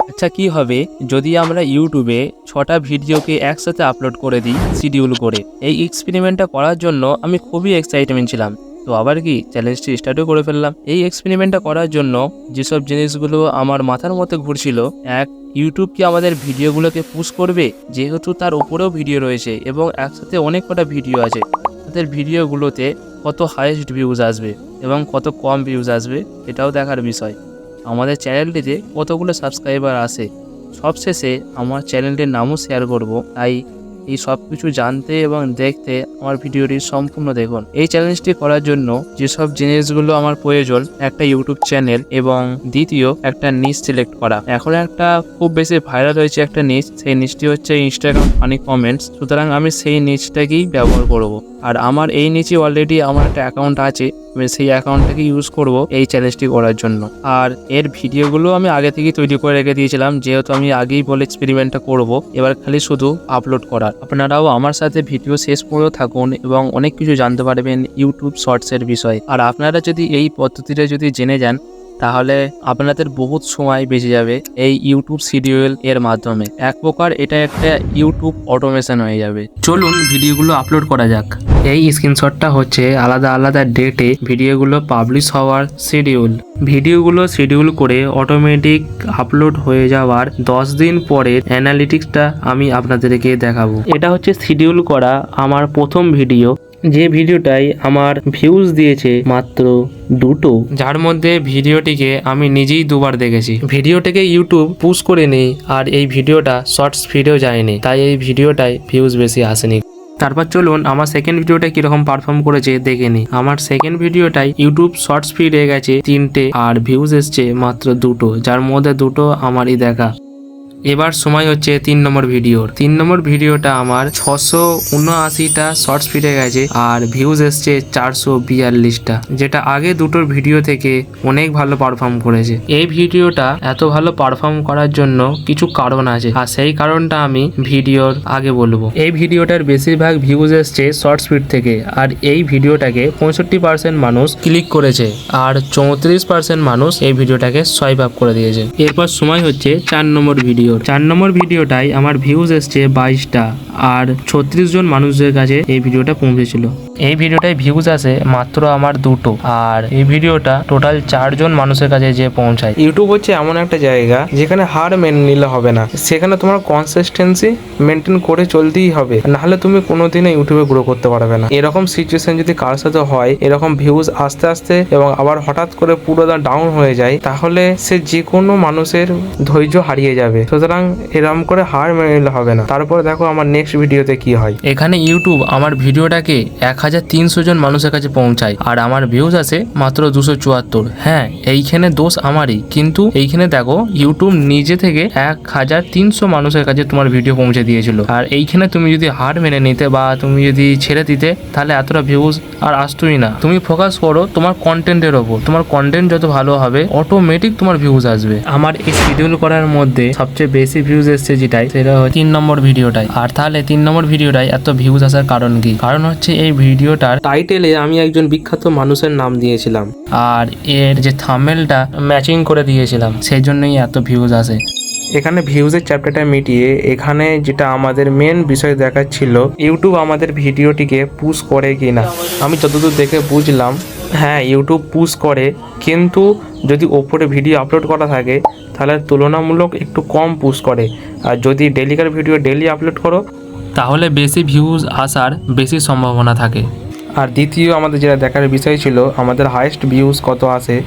আচ্ছা কি হবে যদি আমরা ইউটিউবে 6টা ভিডিওকে একসাথে আপলোড করে দিই শিডিউল করে। এই এক্সপেরিমেন্টটা করার জন্য আমি খুবই এক্সাইটমেন্ট ছিলাম। তো আবার কি চ্যালেঞ্জটি স্টার্টও করে ফেললাম। এই এক্সপেরিমেন্টটা করার জন্য যেসব জিনিসগুলো আমার মাথার মধ্যে ঘুরছিল, এক, ইউটিউব কি আমাদের ভিডিওগুলোকে পুশ করবে, যেহেতু তার উপরেও ভিডিও রয়েছে এবং একসাথে অনেক কটা ভিডিও আছে, তাদের ভিডিওগুলোতে কত হাইয়েস্ট ভিউজ আসবে এবং কত কম ভিউজ আসবে এটাও দেখার বিষয়। আমাদের চ্যানেলটিতে কতগুলো সাবস্ক্রাইবার আসে, সবশেষে আমার চ্যানেলটির নামও শেয়ার করব। তাই এই সব কিছু জানতে এবং দেখতে আমার ভিডিওটি সম্পূর্ণ দেখুন। এই চ্যালেঞ্জটি করার জন্য যেসব জিনিসগুলো আমার প্রয়োজন, একটা ইউটিউব চ্যানেল এবং দ্বিতীয় একটা নিচ সিলেক্ট করা। এখন একটা খুব বেশি ভাইরাল হয়েছে একটা নিচ, সেই নিচটি হচ্ছে ইনস্টাগ্রাম ফানি কমেন্টস। সুতরাং আমি সেই নিচটাকেই ব্যবহার করব। আর আমার এই নিচে অলরেডি আমার একটা অ্যাকাউন্ট আছে, আমি সেই অ্যাকাউন্টটাকে ইউজ করব এই চ্যালেঞ্জটি করার জন্য। আর এর ভিডিওগুলো আমি আগে থেকেই তৈরি করে রেখে দিয়েছিলাম, যেহেতু আমি আগেই বলে এক্সপেরিমেন্টটা করব। এবার খালি শুধু আপলোড করার। আপনারাও আমার সাথে ভিডিও শেষ পর্যন্ত থাকুন এবং অনেক কিছু জানতে পারবেন ইউটিউব শর্টসের বিষয়ে। আর আপনারা যদি এই পদ্ধতিটা যদি জেনে যান, তাহলে আপনাদের বহুত সময় বেঁচে যাবে এই ইউটিউব শিডিউল এর মাধ্যমে। এক প্রকার এটা একটা ইউটিউব অটোমেশন হয়ে যাবে। চলুন ভিডিওগুলো আপলোড করা যাক। এই স্ক্রিনশটটা হচ্ছে আলাদা আলাদা ডেটে ভিডিওগুলো পাবলিশ হওয়ার শিডিউল। ভিডিওগুলো শিডিউল করে অটোমেটিক আপলোড হয়ে যাওয়ার 10 দিন পরের অ্যানালিটিক্সটা আমি আপনাদেরকে দেখাবো। এটা হচ্ছে শিডিউল করা আমার প্রথম ভিডিও, যে ভিডিওটাই আমার ভিউজ দিয়েছে মাত্র 2টো, যার মধ্যে ভিডিওটিকে আমি নিজেই 2বার দেখেছি। ভিডিওটাকে ইউটিউব পুশ করে নেই আর এই ভিডিওটা শর্টস ফিডেও যায়নি, তাই এই ভিডিওটায় ভিউজ বেশি আসেনি। তারপর চলুন আমার সেকেন্ড ভিডিওটা কিরকম পারফর্ম করেছে দেখে নিই। আমার সেকেন্ড ভিডিওটাই ইউটিউব শর্টস ফিডে গেছে 3টে আর ভিউজ এসছে মাত্র 2টো, যার মধ্যে 2টো আমারই দেখা। এবার সময় হচ্ছে 3 নম্বর ভিডিওর। 3 নম্বর ভিডিওটা আমার 679টা শর্টস ফিডে গেছে আর ভিউজ এসছে 442টা, যেটা আগে 2টোর ভিডিও থেকে অনেক ভালো পারফর্ম করেছে। এই ভিডিওটা এত ভালো পারফর্ম করার জন্য কিছু কারণ আছে, আর সেই কারণটা আমি ভিডিওর আগে বলবো। এই ভিডিওটার বেশিরভাগ ভিউজ এসছে শর্টস ফিড থেকে, আর এই ভিডিওটাকে 65% মানুষ ক্লিক করেছে আর 34% মানুষ এই ভিডিওটাকে সোয়াইপ আপ করে দিয়েছে। এরপর সময় হচ্ছে 4 নম্বর ভিডিও। 4 নম্বর ভিডিওটাই আমার ভিউজ এসছে 22টা আর 36 জন মানুষদের কাছে এই ভিডিওটা পৌঁছেছিল। এই ভিডিওটায় ভিউজ আসে মাত্র আমার 2টো আর এই ভিডিওটা টোটাল 4 জন মানুষের কাছে যে পৌঁছায়। ইউটিউব হচ্ছে এমন একটা জায়গা যেখানে হার মেনে নিলে হবে না, সেখানে তোমার কনসিস্টেন্সি মেনটেন করে চলতেই হবে, নাহলে তুমি কোনোদিনও ইউটিউবে গ্রো করতে পারবে না। এরকম সিচুয়েশন যদি কার সাথে হয়, এরকম ভিউজ আস্তে আস্তে এবং আবার হঠাৎ করে পুরো ডাউন হয়ে যায়, তাহলে সে যে কোনো মানুষের ধৈর্য হারিয়ে যাবে। সুতরাং এরকম করে হার মেনে নিলে হবে না। তারপরে দেখো আমার নেক্সট ভিডিওতে কি হয়। এখানে ইউটিউব আমার ভিডিওটাকে 1300 জন মানুষের কাছে পৌঁছায় আর আমার ভিউজ আসে মাত্র 274। হ্যাঁ, এইখানে দোষ আমারই, কিন্তু এইখানে দেখো ইউটিউব নিজে থেকে 1300 মানুষের কাছে তোমার ভিডিও পৌঁছে দিয়েছিল। আর এইখানে তুমি যদি হার মেনে নিতে বা তুমি যদি ছেড়ে দিতে, তাহলে এতটা ভিউজ আর আসতোই না। তুমি ফোকাস করো তোমার কন্টেন্টের ওপর। তোমার কন্টেন্ট যত ভালো হবে অটোমেটিক তোমার ভিউজ আসবে। আমার এই শিডিউল করার মধ্যে সবচেয়ে বেশি ভিউজ এসছে যেটাই, সেটা হচ্ছে 3 নম্বর ভিডিওটাই। আর তাহলে 3 নম্বর ভিডিওটাই এত ভিউজ আসার কারণ কি? কারণ হচ্ছে এই ভিডিওটার টাইটেলে আমি একজন বিখ্যাত মানুষের নাম দিয়েছিলাম আর এর যে থাম্বনেলটা ম্যাচিং করে দিয়েছিলাম, সেই জন্যই এত ভিউজ আসে। এখানে ভিউজের চ্যাপ্টারটা মিটিয়ে এখানে যেটা আমাদের মেন বিষয় দেখাচ্ছিল, ইউটিউব আমাদের ভিডিওটিকে পুশ করে কিনা। আমি যতদূর দেখে বুঝলাম, হ্যাঁ ইউটিউব পুশ করে, কিন্তু যদি ওপরে ভিডিও আপলোড করা থাকে তাহলে তুলনামূলক একটু কম পুশ করে। আর যদি ডেলিকার ভিডিও ডেলি আপলোড করো তাহলে বেশি ভিউজ আসার বেশি সম্ভাবনা থাকে। আর দ্বিতীয় আমাদের যেটা দেখার বিষয় ছিল, আমাদের হাইয়েস্ট ভিউজ কত আসে।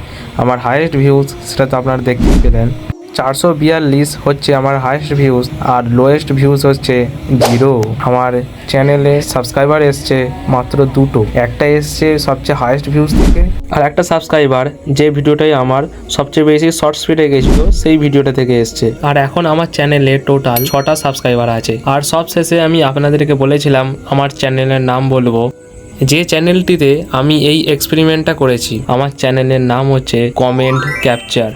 আমার হাইয়েস্ট ভিউজ সেটা তো আপনারা দেখতে পেলেন, 442 হচ্ছে আমার হাইয়েস্ট ভিউজ আর লোয়েস্ট ভিউজ হচ্ছে 0। আমার চ্যানেলে সাবস্ক্রাইবার এসছে মাত্র 2টো, একটা এসছে সবচেয়ে হাইয়েস্ট ভিউজ থেকে আর একটা সাবস্ক্রাইবার যে ভিডিওটাই আমার সবচেয়ে বেশি শর্ট স্পিডে গেছিল সেই ভিডিওটা থেকে এসছে। আর এখন আমার চ্যানেলে টোটাল 6টা সাবস্ক্রাইবার আছে। আর সবশেষে আমি আপনাদেরকে বলেছিলাম আমার চ্যানেলের নাম বলবো, যে চ্যানেলটিতে আমি এই এক্সপেরিমেন্টটা করেছি। আমার চ্যানেলের নাম হচ্ছে কমেন্ট ক্যাপচার।